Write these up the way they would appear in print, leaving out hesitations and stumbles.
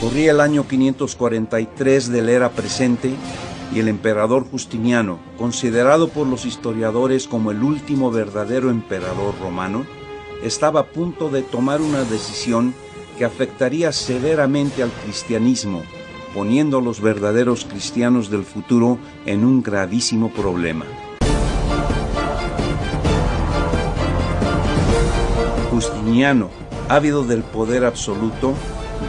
Corría el año 543 de la era presente y el emperador Justiniano, considerado por los historiadores como el último verdadero emperador romano, estaba a punto de tomar una decisión que afectaría severamente al cristianismo, poniendo a los verdaderos cristianos del futuro en un gravísimo problema. Justiniano, ávido del poder absoluto,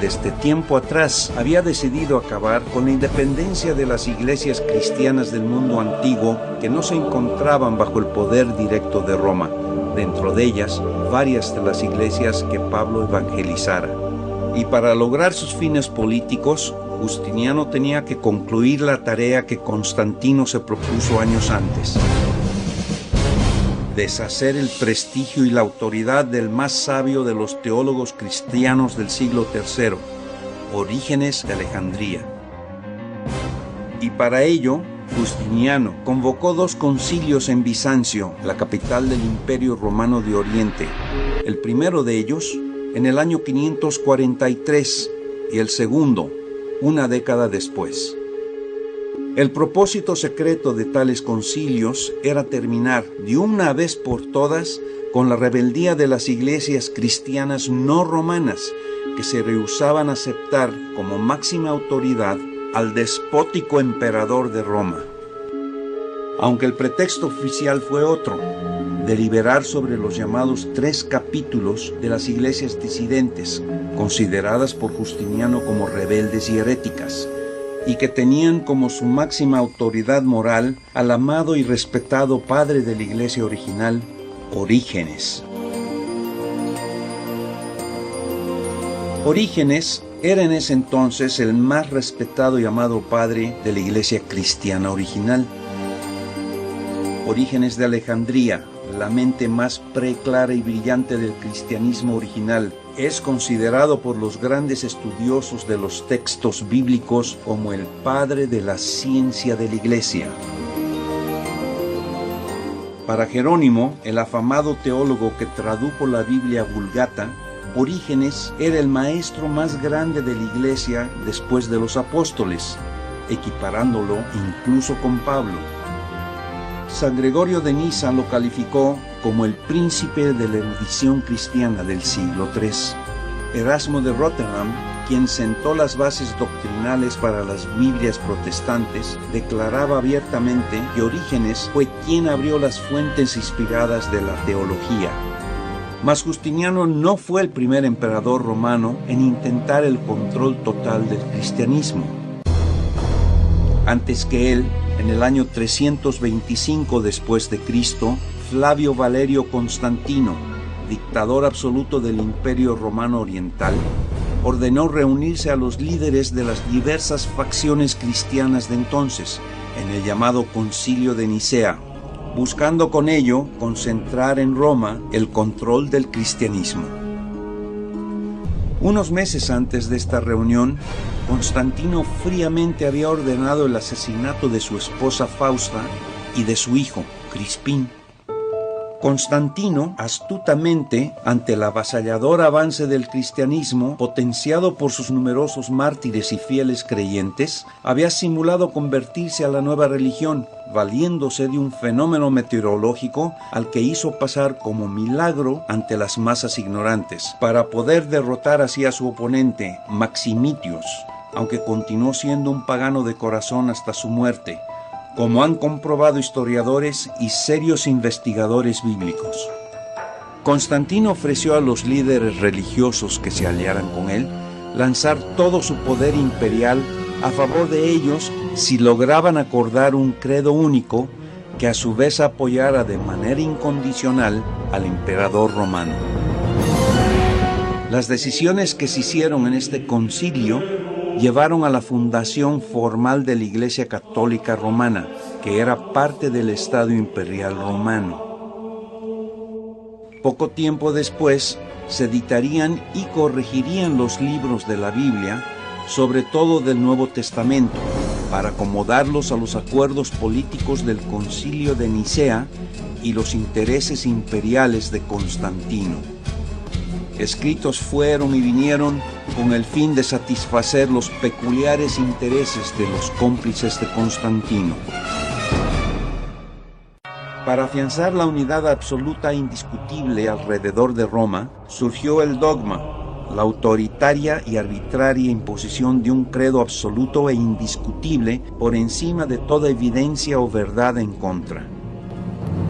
desde tiempo atrás había decidido acabar con la independencia de las iglesias cristianas del mundo antiguo que no se encontraban bajo el poder directo de Roma, dentro de ellas varias de las iglesias que Pablo evangelizara. Y para lograr sus fines políticos, Justiniano tenía que concluir la tarea que Constantino se propuso años antes: deshacer el prestigio y la autoridad del más sabio de los teólogos cristianos del siglo III, Orígenes de Alejandría. Y para ello, Justiniano convocó 2 concilios en Bizancio, la capital del Imperio Romano de Oriente. El primero de ellos en el año 543 y el segundo una década después. El propósito secreto de tales concilios era terminar de una vez por todas con la rebeldía de las iglesias cristianas no romanas, que se rehusaban a aceptar como máxima autoridad al despótico emperador de Roma. Aunque el pretexto oficial fue otro: deliberar sobre los llamados 3 capítulos de las iglesias disidentes, consideradas por Justiniano como rebeldes y heréticas, y que tenían como su máxima autoridad moral al amado y respetado padre de la iglesia original, Orígenes. Orígenes era en ese entonces el más respetado y amado padre de la iglesia cristiana original. Orígenes de Alejandría, la mente más preclara y brillante del cristianismo original, es considerado por los grandes estudiosos de los textos bíblicos como el padre de la ciencia de la Iglesia. Para Jerónimo, el afamado teólogo que tradujo la Biblia Vulgata, Orígenes era el maestro más grande de la Iglesia después de los apóstoles, equiparándolo incluso con Pablo. San Gregorio de Niza lo calificó como el príncipe de la erudición cristiana del siglo III. Erasmo de Rotterdam, quien sentó las bases doctrinales para las Biblias protestantes, declaraba abiertamente que Orígenes fue quien abrió las fuentes inspiradas de la teología. Mas Justiniano no fue el primer emperador romano en intentar el control total del cristianismo. Antes que él, en el año 325 después de Cristo, Flavio Valerio Constantino, dictador absoluto del Imperio Romano Oriental, ordenó reunirse a los líderes de las diversas facciones cristianas de entonces, en el llamado Concilio de Nicea, buscando con ello concentrar en Roma el control del cristianismo. Unos meses antes de esta reunión, Constantino fríamente había ordenado el asesinato de su esposa Fausta y de su hijo, Crispín. Constantino, astutamente, ante el avasallador avance del cristianismo, potenciado por sus numerosos mártires y fieles creyentes, había simulado convertirse a la nueva religión, valiéndose de un fenómeno meteorológico al que hizo pasar como milagro ante las masas ignorantes, para poder derrotar así a su oponente, Maximitios, aunque continuó siendo un pagano de corazón hasta su muerte, como han comprobado historiadores y serios investigadores bíblicos. Constantino ofreció a los líderes religiosos que se aliaran con él lanzar todo su poder imperial a favor de ellos si lograban acordar un credo único que a su vez apoyara de manera incondicional al emperador romano. Las decisiones que se hicieron en este concilio llevaron a la fundación formal de la Iglesia Católica Romana, que era parte del Estado Imperial Romano. Poco tiempo después, se editarían y corregirían los libros de la Biblia, sobre todo del Nuevo Testamento, para acomodarlos a los acuerdos políticos del Concilio de Nicea y los intereses imperiales de Constantino. escritos fueron y vinieron con el fin de satisfacer los peculiares intereses de los cómplices de Constantino. Para afianzar la unidad absoluta e indiscutible alrededor de Roma, surgió el dogma, la autoritaria y arbitraria imposición de un credo absoluto e indiscutible por encima de toda evidencia o verdad en contra.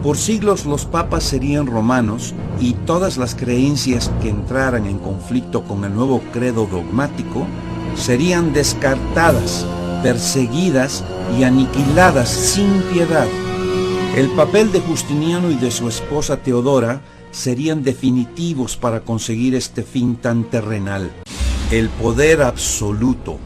Por siglos los papas serían romanos y todas las creencias que entraran en conflicto con el nuevo credo dogmático serían descartadas, perseguidas y aniquiladas sin piedad. El papel de Justiniano y de su esposa Teodora serían definitivos para conseguir este fin tan terrenal: el poder absoluto.